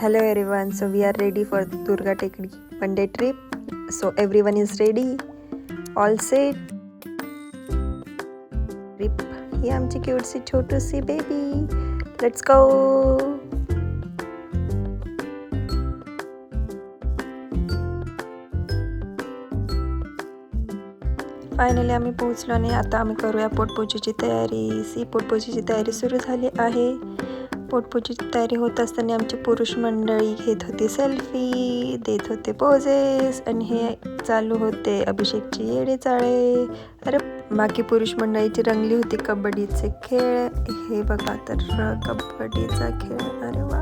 Hello everyone, so we are ready for the Durga Tekdi one day trip. So everyone is ready, all set. Trip. ही आमची cutesy छोटूसी baby. Let's go. Finally आम्ही पोहोचलो आणि आता आम्ही करूया पोटपूजेची तयारी. पोटपूजेची तयारी सुरू झाली आहे. पोटपूजेची तयारी होत असताना आमची पुरुष मंडळी घेत होती सेल्फी, देत होते पोजेस आणि हे चालू होते अभिषेकची येडे चाळे. अरे बाकी पुरुष मंडळीची रंगली होती कबड्डीचे खेळ. हे बघा तर कबड्डीचा खेळ. अरे वा,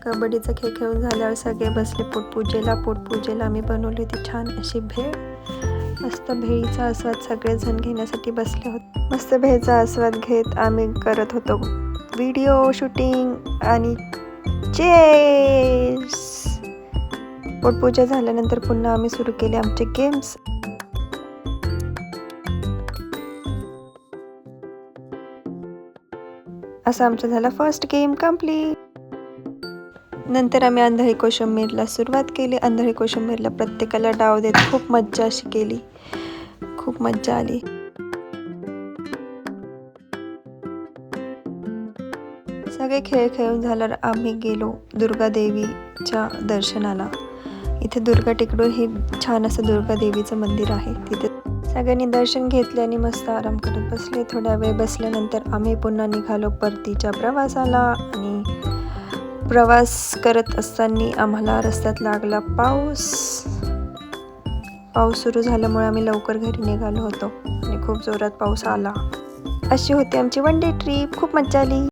कबड्डीचा खेळ खेळून झाल्यावर सगळे बसले पोटपूजेला आम्ही बनवली होती छान अशी भेळ. मस्त भेळीचा आस्वाद सगळेजण घेण्यासाठी बसले होते. मस्त भेळीचा आस्वाद घेत आम्ही करत होतो व्हिडिओ शूटिंग आणि चेस. पोटपूजा झाल्यानंतर पुन्हा आम्ही सुरू केले आमचे गेम्स. असा आमचा झाला फर्स्ट गेम कंप्लीट. नंतर आम्ही आंधळी कोशिंबीरला सुरुवात केली. आंधळी कोशिंबीरला प्रत्येकाला डाव देत खूप मज्जा अशी केली. खूप मज्जा आली. सगळे खेळ खेळून झाल्यावर आम्ही गेलो दुर्गा देवीच्या दर्शनाला. इथे दुर्गा टेकडीवर हे छान असं दुर्गा देवीचं मंदिर आहे. तिथे सगळ्यांनी दर्शन घेतले आणि मस्त आराम करत बसले. थोड्या वेळ बसल्यानंतर आम्ही पुन्हा निघालो परतीच्या प्रवासाला. आणि प्रवास करत असताना आम्हाला रस्त्यात लागला पाऊस. पाऊस सुरू झाल्यामुळे आम्ही लवकर घरी निघालो होतो आणि खूप जोरात पाऊस आला. अशी होती आमची वन डे ट्रिप. खूप मज्जा आली.